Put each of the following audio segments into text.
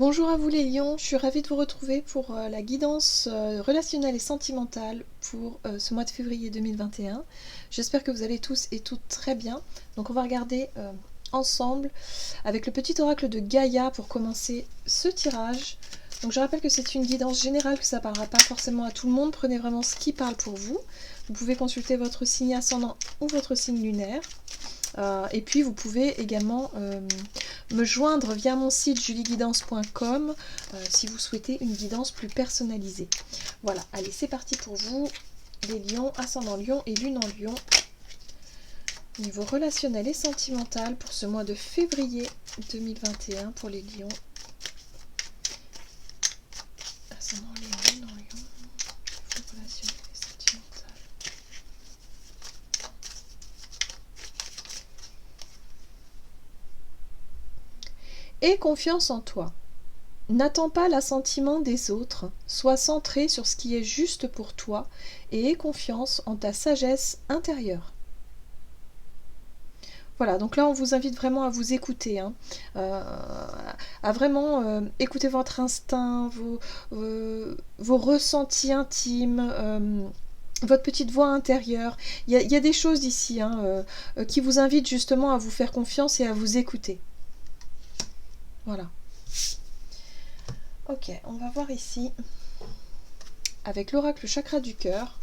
Bonjour à vous les lions, je suis ravie de vous retrouver pour la guidance relationnelle et sentimentale pour ce mois de février 2021. J'espère que vous allez tous et toutes très bien. Donc on va regarder ensemble avec le petit oracle de Gaïa pour commencer ce tirage. Donc je rappelle que c'est une guidance générale, que ça ne parlera pas forcément à tout le monde. Prenez vraiment ce qui parle pour vous. Vous pouvez consulter votre signe ascendant ou votre signe lunaire. Et puis vous pouvez également me joindre via mon site julieguidance.com si vous souhaitez une guidance plus personnalisée. Voilà, allez, c'est parti pour vous, les lions, ascendant lion et lune en lion. Niveau relationnel et sentimental pour ce mois de février 2021 pour les lions. Ascendant lion, lune en lion. Niveau relationnel et sentimental. Aie confiance en toi. N'attends pas l'assentiment des autres, sois centré sur ce qui est juste pour toi et aie confiance en ta sagesse intérieure. Voilà, donc là on vous invite vraiment à vous écouter, hein, à vraiment écouter votre instinct, vos ressentis intimes, votre petite voix intérieure. Il y a des choses ici qui vous invitent justement à vous faire confiance et à vous écouter. Voilà. Ok, on va voir ici avec l'oracle chakra du cœur.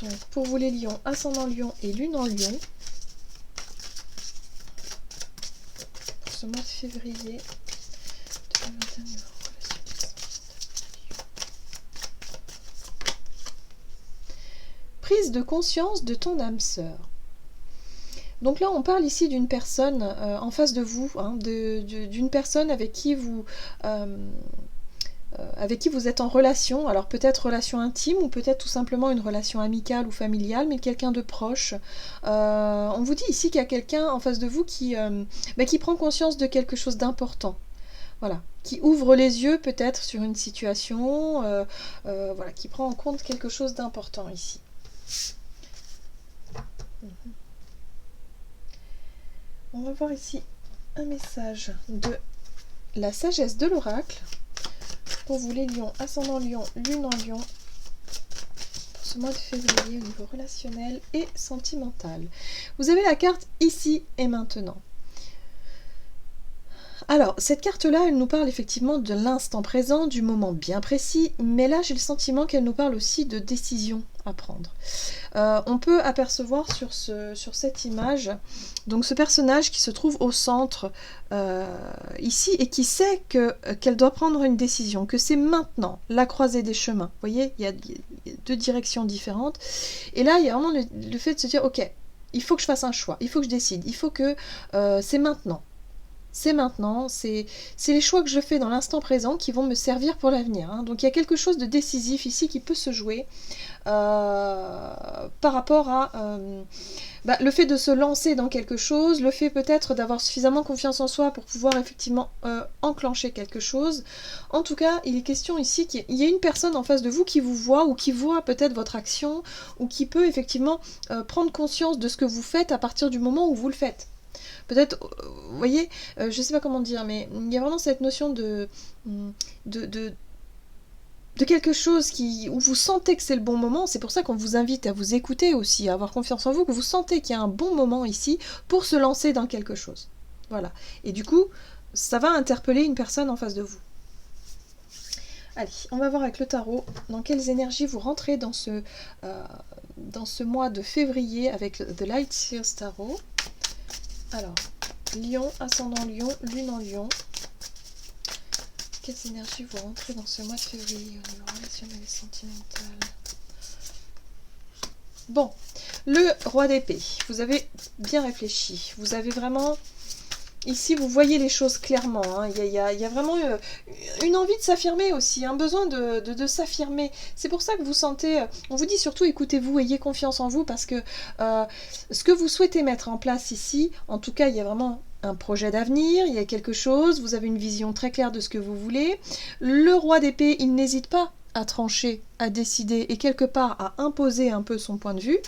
Donc pour vous les lions, ascendant lion et lune en lion. Pour ce mois de février 2021. Prise de conscience de ton âme sœur. Donc là, on parle ici d'une personne en face de vous, hein, d'une personne avec qui vous êtes en relation. Alors peut-être relation intime ou peut-être tout simplement une relation amicale ou familiale, mais quelqu'un de proche. On vous dit ici qu'il y a quelqu'un en face de vous qui prend conscience de quelque chose d'important. Voilà, qui ouvre les yeux peut-être sur une situation, voilà, qui prend en compte quelque chose d'important ici. On va voir ici un message de la sagesse de l'oracle pour vous les lions, ascendant lion, lune en lion, pour ce mois de février au niveau relationnel et sentimental. Vous avez la carte ici et maintenant. Alors, cette carte-là, elle nous parle effectivement de l'instant présent, du moment bien précis, mais là, j'ai le sentiment qu'elle nous parle aussi de décision à prendre. On peut apercevoir sur cette image donc ce personnage qui se trouve au centre ici et qui sait qu'elle doit prendre une décision, que c'est maintenant la croisée des chemins. Vous voyez, il y a deux directions différentes. Et là, il y a vraiment le fait de se dire, ok, il faut que je fasse un choix, il faut que je décide, il faut que c'est maintenant. C'est maintenant, c'est les choix que je fais dans l'instant présent qui vont me servir pour l'avenir. Hein. Donc il y a quelque chose de décisif ici qui peut se jouer par rapport à le fait de se lancer dans quelque chose, le fait peut-être d'avoir suffisamment confiance en soi pour pouvoir effectivement enclencher quelque chose. En tout cas, il est question ici qu'il y a une personne en face de vous qui vous voit ou qui voit peut-être votre action ou qui peut effectivement prendre conscience de ce que vous faites à partir du moment où vous le faites. Peut-être, vous voyez, je ne sais pas comment dire, mais il y a vraiment cette notion de quelque chose où vous sentez que c'est le bon moment. C'est pour ça qu'on vous invite à vous écouter aussi, à avoir confiance en vous, que vous sentez qu'il y a un bon moment ici pour se lancer dans quelque chose. Voilà. Et du coup, ça va interpeller une personne en face de vous. Allez, on va voir avec le tarot dans quelles énergies vous rentrez dans ce mois de février avec The Light Seers Tarot. Alors, lion, ascendant lion, lune en lion. Quelles énergies vous rentrez dans ce mois de février au niveau relationnel et sentimental? Bon, le roi d'épée. Vous avez bien réfléchi. Vous avez vraiment... Ici, vous voyez les choses clairement. Hein. Il y a vraiment une envie de s'affirmer aussi, un besoin de s'affirmer. C'est pour ça que vous sentez... On vous dit surtout, écoutez-vous, ayez confiance en vous, parce que ce que vous souhaitez mettre en place ici, en tout cas, il y a vraiment un projet d'avenir, il y a quelque chose, vous avez une vision très claire de ce que vous voulez. Le roi d'épée, il n'hésite pas à trancher, à décider et quelque part à imposer un peu son point de vue,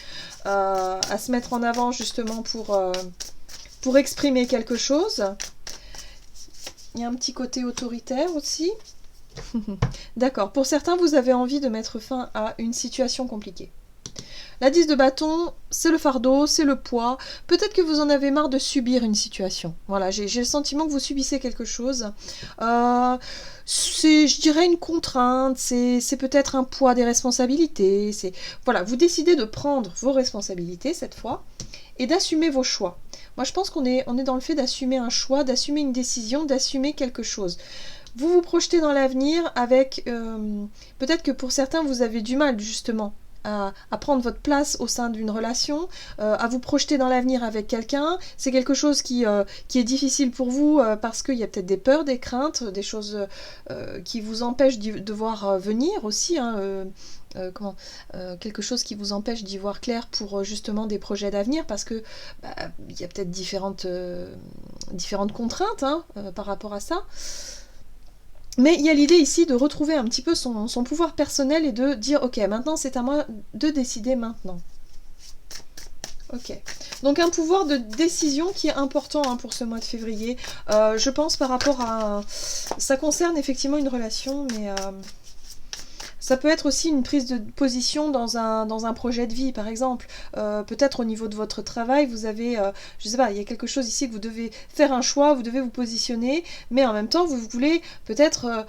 à se mettre en avant justement pour exprimer quelque chose. Il y a un petit côté autoritaire aussi. D'accord. Pour certains, vous avez envie de mettre fin à une situation compliquée. La 10 de bâton, c'est le fardeau, c'est le poids. Peut-être que vous en avez marre de subir une situation. Voilà, j'ai le sentiment que vous subissez quelque chose. C'est, je dirais, une contrainte, c'est peut-être un poids des responsabilités. Voilà, vous décidez de prendre vos responsabilités cette fois et d'assumer vos choix. Moi, je pense qu'on est dans le fait d'assumer un choix, d'assumer une décision, d'assumer quelque chose. Vous vous projetez dans l'avenir avec... peut-être que pour certains, vous avez du mal, justement, à prendre votre place au sein d'une relation, à vous projeter dans l'avenir avec quelqu'un. C'est quelque chose qui est difficile pour vous parce qu'il y a peut-être des peurs, des craintes, des choses qui vous empêchent de voir venir aussi, hein, quelque chose qui vous empêche d'y voir clair pour justement des projets d'avenir, parce que il y a peut-être différentes contraintes hein, par rapport à ça. Mais il y a l'idée ici de retrouver un petit peu son pouvoir personnel et de dire ok, maintenant c'est à moi de décider maintenant. Ok, donc un pouvoir de décision qui est important hein, pour ce mois de février. Je pense par rapport à... Ça concerne effectivement une relation, mais... Ça peut être aussi une prise de position dans un projet de vie, par exemple. Peut-être au niveau de votre travail, vous avez, je sais pas, il y a quelque chose ici que vous devez faire un choix, vous devez vous positionner, mais en même temps, vous voulez peut-être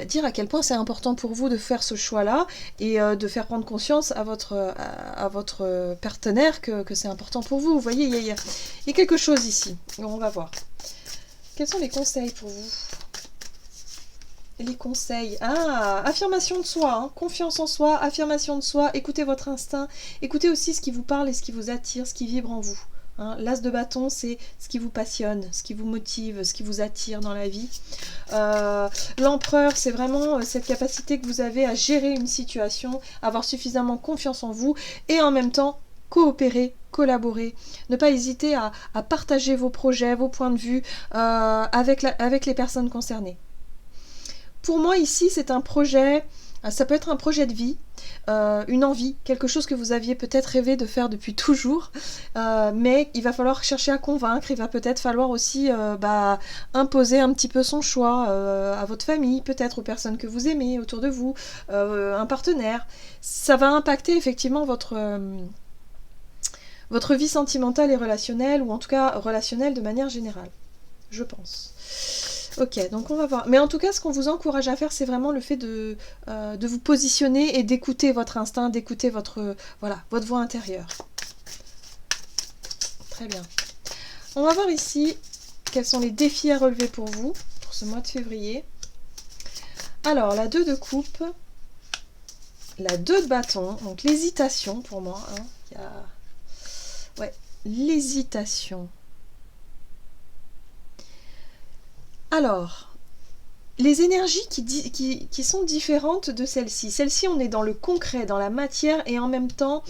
dire à quel point c'est important pour vous de faire ce choix-là et de faire prendre conscience à votre partenaire que c'est important pour vous. Vous voyez, il y a quelque chose ici. On va voir. Quels sont les conseils pour vous ? Les conseils. Ah, affirmation de soi, hein. Confiance en soi, affirmation de soi, écoutez votre instinct, écoutez aussi ce qui vous parle et ce qui vous attire, ce qui vibre en vous. Hein. L'as de bâton, c'est ce qui vous passionne, ce qui vous motive, ce qui vous attire dans la vie. L'empereur, c'est vraiment cette capacité que vous avez à gérer une situation, avoir suffisamment confiance en vous et en même temps coopérer, collaborer, ne pas hésiter à partager vos projets, vos points de vue avec les personnes concernées. Pour moi, ici, c'est un projet, ça peut être un projet de vie, une envie, quelque chose que vous aviez peut-être rêvé de faire depuis toujours, mais il va falloir chercher à convaincre, il va peut-être falloir aussi imposer un petit peu son choix à votre famille, peut-être aux personnes que vous aimez autour de vous, un partenaire. Ça va impacter effectivement votre vie sentimentale et relationnelle, ou en tout cas relationnelle de manière générale, je pense. Ok, donc on va voir. Mais en tout cas, ce qu'on vous encourage à faire, c'est vraiment le fait de vous positionner et d'écouter votre instinct, d'écouter votre voix intérieure. Très bien. On va voir ici quels sont les défis à relever pour vous, pour ce mois de février. Alors, la 2 de coupe, la 2 de bâton, donc l'hésitation pour moi. Hein, l'hésitation. Alors, les énergies qui sont différentes de celle-ci. Celle-ci, on est dans le concret, dans la matière et en même temps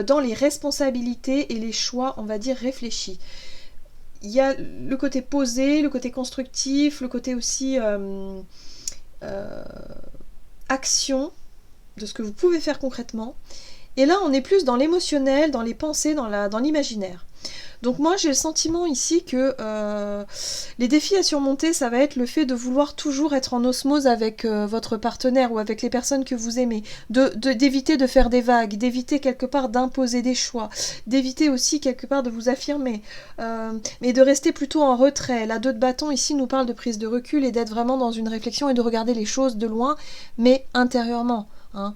dans les responsabilités et les choix, on va dire, réfléchis. Il y a le côté posé, le côté constructif, le côté aussi action de ce que vous pouvez faire concrètement. Et là, on est plus dans l'émotionnel, dans les pensées, dans l'imaginaire. Donc moi, j'ai le sentiment ici que les défis à surmonter, ça va être le fait de vouloir toujours être en osmose avec votre partenaire ou avec les personnes que vous aimez, d'éviter de faire des vagues, d'éviter quelque part d'imposer des choix, d'éviter aussi quelque part de vous affirmer, mais de rester plutôt en retrait. La 2 de bâton ici nous parle de prise de recul et d'être vraiment dans une réflexion et de regarder les choses de loin, mais intérieurement. Hein,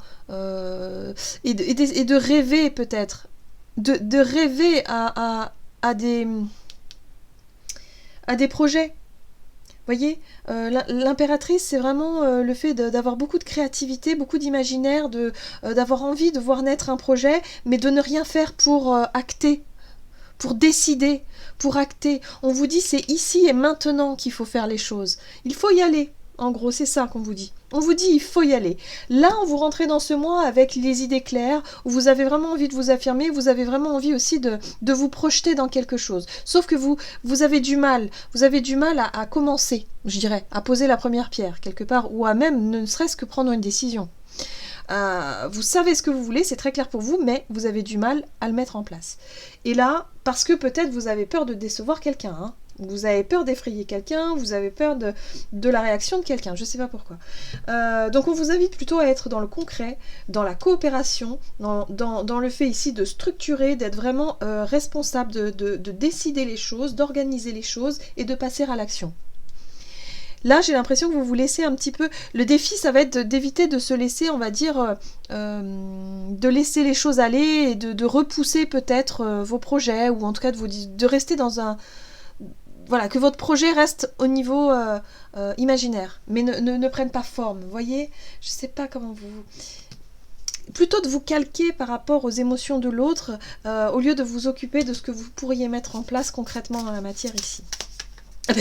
et de rêver peut-être, de rêver à des projets. Vous voyez, l'impératrice, c'est vraiment le fait d'avoir beaucoup de créativité, beaucoup d'imaginaire, d'avoir envie de voir naître un projet, mais de ne rien faire pour acter, pour décider, pour acter. On vous dit c'est ici et maintenant qu'il faut faire les choses. Il faut y aller. En gros, c'est ça qu'on vous dit. On vous dit, il faut y aller. Là, vous rentrez dans ce mois avec les idées claires, où vous avez vraiment envie de vous affirmer, vous avez vraiment envie aussi de vous projeter dans quelque chose. Sauf que vous avez du mal. Vous avez du mal à commencer, je dirais, à poser la première pierre, quelque part, ou à même, ne serait-ce que prendre une décision. Vous savez ce que vous voulez, c'est très clair pour vous, mais vous avez du mal à le mettre en place. Et là, parce que peut-être vous avez peur de décevoir quelqu'un, hein. Vous avez peur d'effrayer quelqu'un, vous avez peur de la réaction de quelqu'un, je ne sais pas pourquoi. Donc on vous invite plutôt à être dans le concret, dans la coopération, dans le fait ici de structurer, d'être vraiment responsable, de décider les choses, d'organiser les choses et de passer à l'action. Là, j'ai l'impression que vous vous laissez un petit peu... Le défi, ça va être d'éviter de se laisser, on va dire, de laisser les choses aller et de repousser peut-être vos projets, ou en tout cas de rester dans un... Voilà, que votre projet reste au niveau imaginaire, mais ne prenne pas forme, vous voyez? Je sais pas comment vous... Plutôt de vous calquer par rapport aux émotions de l'autre, au lieu de vous occuper de ce que vous pourriez mettre en place concrètement dans la matière ici.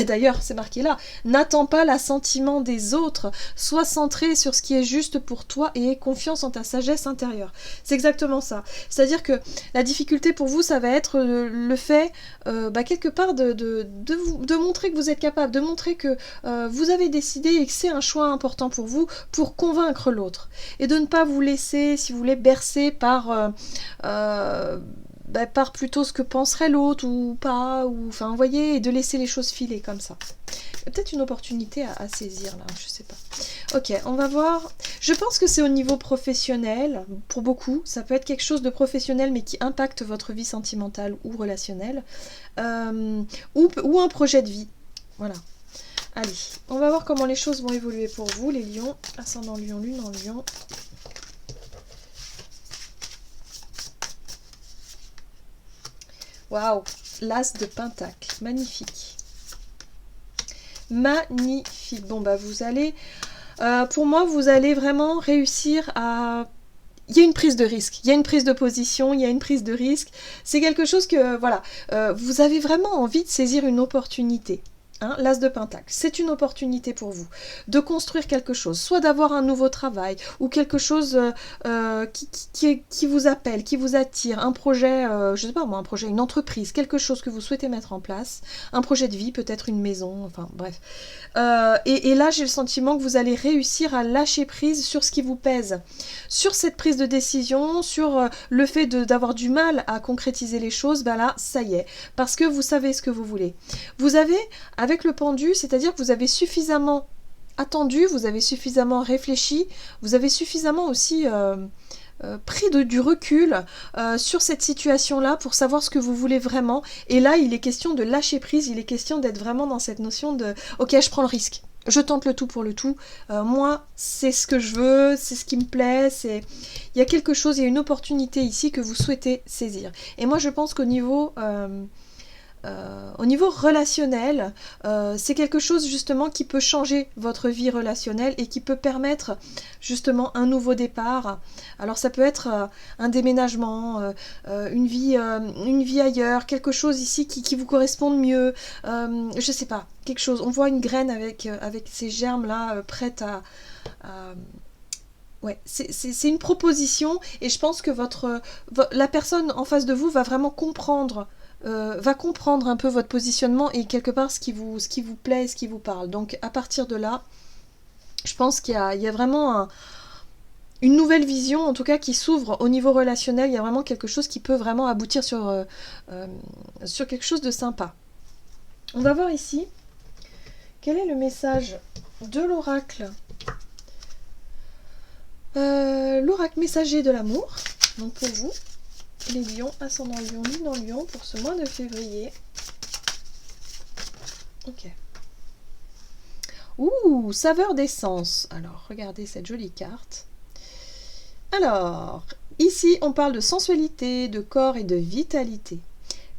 D'ailleurs, c'est marqué là, n'attends pas l'assentiment des autres, sois centré sur ce qui est juste pour toi et aie confiance en ta sagesse intérieure. C'est exactement ça. C'est-à-dire que la difficulté pour vous, ça va être le fait, quelque part, de montrer que vous êtes capable, de montrer que vous avez décidé et que c'est un choix important pour vous, pour convaincre l'autre. Et de ne pas vous laisser, si vous voulez, bercer par plutôt ce que penserait l'autre ou pas, ou enfin vous voyez, et de laisser les choses filer comme ça. Il y a peut-être une opportunité à saisir là, je sais pas. Ok, on va voir. Je pense que c'est au niveau professionnel, pour beaucoup, ça peut être quelque chose de professionnel mais qui impacte votre vie sentimentale ou relationnelle, ou un projet de vie. Voilà. Allez, on va voir comment les choses vont évoluer pour vous, les lions, ascendant lion, lune en lion. Waouh, l'as de pentacle, magnifique. Magnifique. Bon, vous allez... pour moi, vous allez vraiment réussir à... Il y a une prise de risque, il y a une prise de position, il y a une prise de risque. C'est quelque chose que, voilà, vous avez vraiment envie de saisir une opportunité. Hein, l'as de pentacle, c'est une opportunité pour vous de construire quelque chose, soit d'avoir un nouveau travail ou quelque chose qui vous appelle, qui vous attire, un projet, je sais pas moi, un projet, une entreprise, quelque chose que vous souhaitez mettre en place, un projet de vie, peut-être une maison, enfin bref. Et là, j'ai le sentiment que vous allez réussir à lâcher prise sur ce qui vous pèse, sur cette prise de décision, sur le fait d'avoir du mal à concrétiser les choses. Là, ça y est, parce que vous savez ce que vous voulez. Vous avez, avec le pendu, c'est-à-dire que vous avez suffisamment attendu, vous avez suffisamment réfléchi, vous avez suffisamment aussi pris du recul sur cette situation-là pour savoir ce que vous voulez vraiment. Et là, il est question de lâcher prise, il est question d'être vraiment dans cette notion de « Ok, je prends le risque, je tente le tout pour le tout. Moi, c'est ce que je veux, c'est ce qui me plaît. Il y a quelque chose, il y a une opportunité ici que vous souhaitez saisir. » Et moi, je pense qu'au niveau... au niveau relationnel, c'est quelque chose justement qui peut changer votre vie relationnelle et qui peut permettre justement un nouveau départ. Alors ça peut être un déménagement, une vie ailleurs, quelque chose ici qui vous corresponde mieux, je sais pas, quelque chose. On voit une graine avec ces germes là prête à ouais, c'est une proposition et je pense que la personne en face de vous va vraiment comprendre un peu votre positionnement et quelque part ce qui vous plaît et ce qui vous parle. Donc à partir de là, je pense qu'il y a vraiment une nouvelle vision, en tout cas qui s'ouvre au niveau relationnel. Il y a vraiment quelque chose qui peut vraiment aboutir sur quelque chose de sympa. On va voir ici quel est le message de l'oracle. L'oracle messager de l'amour, donc pour vous, les lions, ascendant lion, lune en lion, pour ce mois de février. Ok. Ouh, saveur d'essence. Alors, regardez cette jolie carte. Alors, ici, on parle de sensualité, de corps et de vitalité.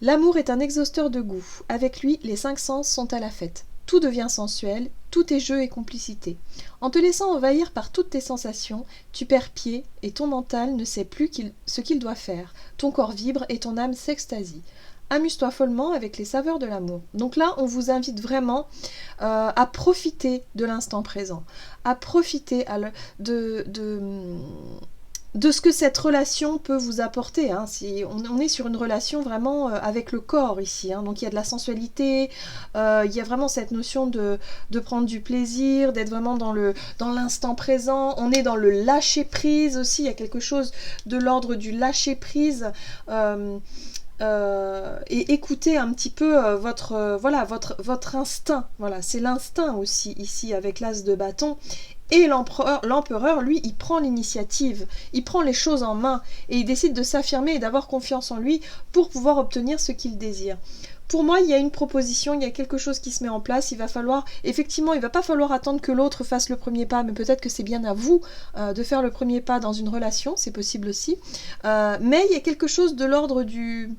L'amour est un exhausteur de goût. Avec lui, les 5 sens sont à la fête. Tout devient sensuel, tout est jeu et complicité. En te laissant envahir par toutes tes sensations, tu perds pied et ton mental ne sait plus ce qu'il doit faire. Ton corps vibre et ton âme s'extasie. Amuse-toi follement avec les saveurs de l'amour. Donc là, on vous invite vraiment à profiter de l'instant présent, à profiter de ce que cette relation peut vous apporter. Hein. On est sur une relation vraiment avec le corps ici. Hein. Donc il y a de la sensualité, il y a vraiment cette notion de prendre du plaisir, d'être vraiment dans l'instant présent. On est dans le lâcher prise aussi. Il y a quelque chose de l'ordre du lâcher prise. et écoutez un petit peu votre instinct. Voilà, c'est l'instinct aussi ici avec l'as de bâton. Et l'empereur, lui, il prend l'initiative, il prend les choses en main et il décide de s'affirmer et d'avoir confiance en lui pour pouvoir obtenir ce qu'il désire. Pour moi, il y a une proposition, il y a quelque chose qui se met en place. Il va falloir, effectivement, il va pas falloir attendre que l'autre fasse le premier pas, mais peut-être que c'est bien à vous de faire le premier pas dans une relation, c'est possible aussi. Mais il y a quelque chose de l'ordre du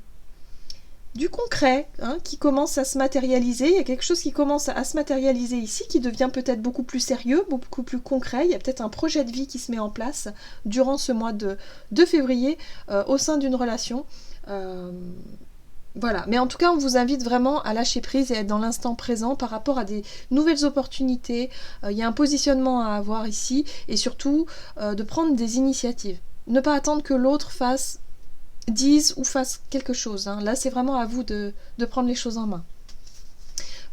concret qui commence à se matérialiser. Il y a quelque chose qui commence à se matérialiser ici, qui devient peut-être beaucoup plus sérieux, beaucoup plus concret. Il y a peut-être un projet de vie qui se met en place durant ce mois de février au sein d'une relation. Voilà, mais en tout cas, on vous invite vraiment à lâcher prise et à être dans l'instant présent par rapport à des nouvelles opportunités. Il y a un positionnement à avoir ici et surtout de prendre des initiatives. Ne pas attendre que l'autre dise ou fasse quelque chose. Là, c'est vraiment à vous de prendre les choses en main.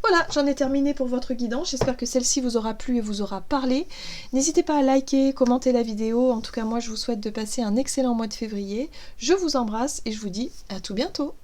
Voilà, j'en ai terminé pour votre guidance. J'espère que celle-ci vous aura plu et vous aura parlé. N'hésitez pas à liker, commenter la vidéo. En tout cas, moi, je vous souhaite de passer un excellent mois de février. Je vous embrasse et je vous dis à tout bientôt.